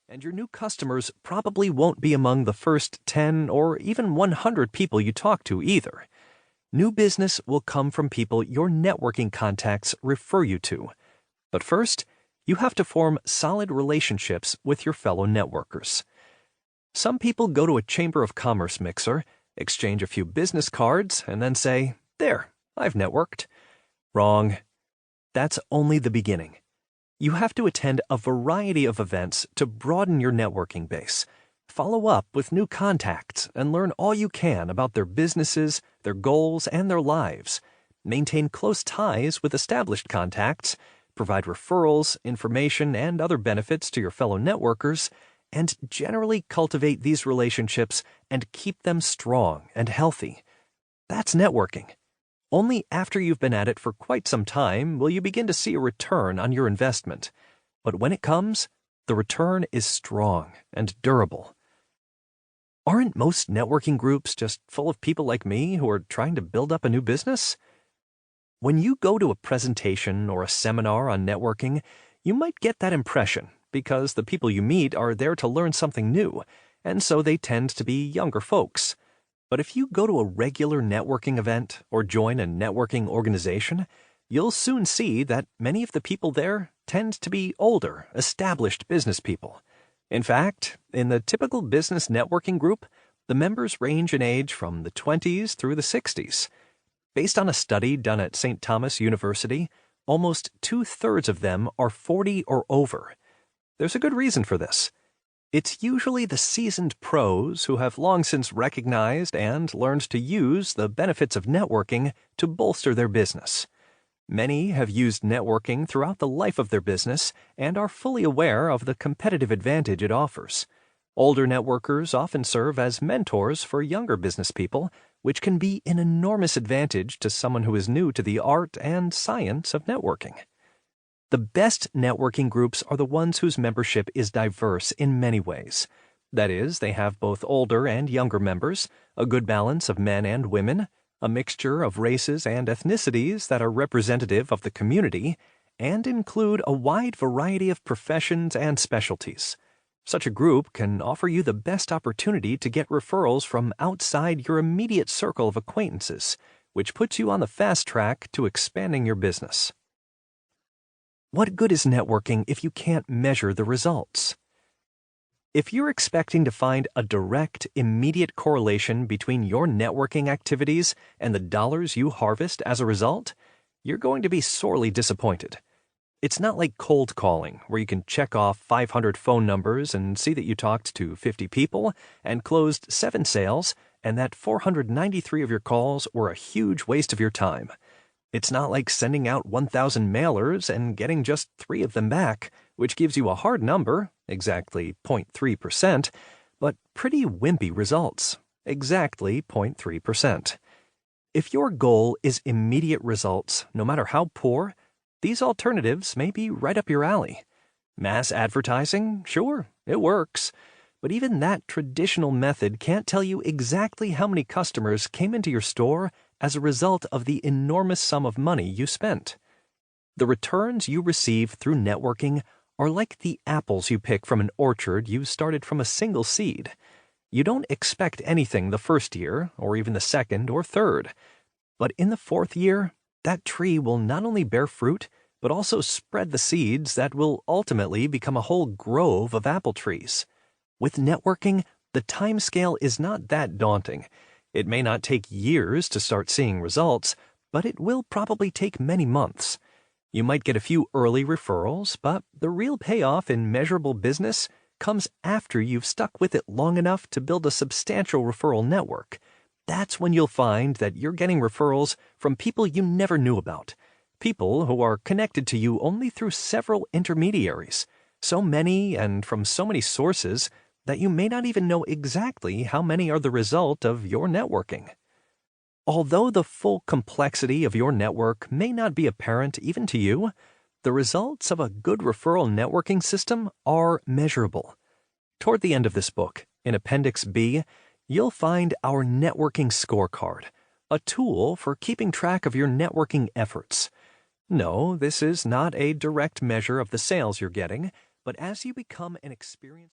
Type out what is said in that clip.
and your new customers probably won't be among the first 10 or even 100 people you talk to either. New business will come from people your networking contacts refer you to. But first, you have to form solid relationships with your fellow networkers. Some people go to a Chamber of Commerce mixer, exchange a few business cards, and then say, "There, I've networked." Wrong. That's only the beginning. You have to attend a variety of events to broaden your networking base. Follow up with new contacts and learn all you can about their businesses, their goals, and their lives. Maintain close ties with established contacts, provide referrals, information, and other benefits to your fellow networkers, and generally cultivate these relationships and keep them strong and healthy. That's networking. Only after you've been at it for quite some time will you begin to see a return on your investment. But when it comes, the return is strong and durable. Aren't most networking groups just full of people like me who are trying to build up a new business? When you go to a presentation or a seminar on networking, you might get that impression because the people you meet are there to learn something new, and so they tend to be younger folks. But if you go to a regular networking event or join a networking organization, you'll soon see that many of the people there tend to be older, established business people. In fact, in the typical business networking group, the members range in age from the 20s through the 60s. Based on a study done at St. Thomas University, almost 2/3 of them are 40 or over. There's a good reason for this. It's usually the seasoned pros who have long since recognized and learned to use the benefits of networking to bolster their business. Many have used networking throughout the life of their business and are fully aware of the competitive advantage it offers. Older networkers often serve as mentors for younger business people, which can be an enormous advantage to someone who is new to the art and science of networking. The best networking groups are the ones whose membership is diverse in many ways. That is, they have both older and younger members, a good balance of men and women, a mixture of races and ethnicities that are representative of the community, and include a wide variety of professions and specialties. Such a group can offer you the best opportunity to get referrals from outside your immediate circle of acquaintances, which puts you on the fast track to expanding your business. What good is networking if you can't measure the results? If you're expecting to find a direct, immediate correlation between your networking activities and the dollars you harvest as a result, you're going to be sorely disappointed. It's not like cold calling, where you can check off 500 phone numbers and see that you talked to 50 people and closed 7 sales, and that 493 of your calls were a huge waste of your time. It's not like sending out 1,000 mailers and getting just 3 of them back, which gives you a hard number, exactly 0.3%, but pretty wimpy results, exactly 0.3%. If your goal is immediate results, no matter how poor, these alternatives may be right up your alley. Mass advertising, sure, it works. But even that traditional method can't tell you exactly how many customers came into your store as a result of the enormous sum of money you spent. The returns you receive through networking are like the apples you pick from an orchard you started from a single seed. You don't expect anything the first year, or even the second or third. But in the 4th year, that tree will not only bear fruit, but also spread the seeds that will ultimately become a whole grove of apple trees. With networking, the timescale is not that daunting. It may not take years to start seeing results, but it will probably take many months. You might get a few early referrals, but the real payoff in measurable business comes after you've stuck with it long enough to build a substantial referral network. That's when you'll find that you're getting referrals from people you never knew about, people who are connected to you only through several intermediaries, so many and from so many sources that you may not even know exactly how many are the result of your networking. Although the full complexity of your network may not be apparent even to you, the results of a good referral networking system are measurable. Toward the end of this book, in Appendix B, you'll find our networking scorecard, a tool for keeping track of your networking efforts. No, this is not a direct measure of the sales you're getting, but as you become an experienced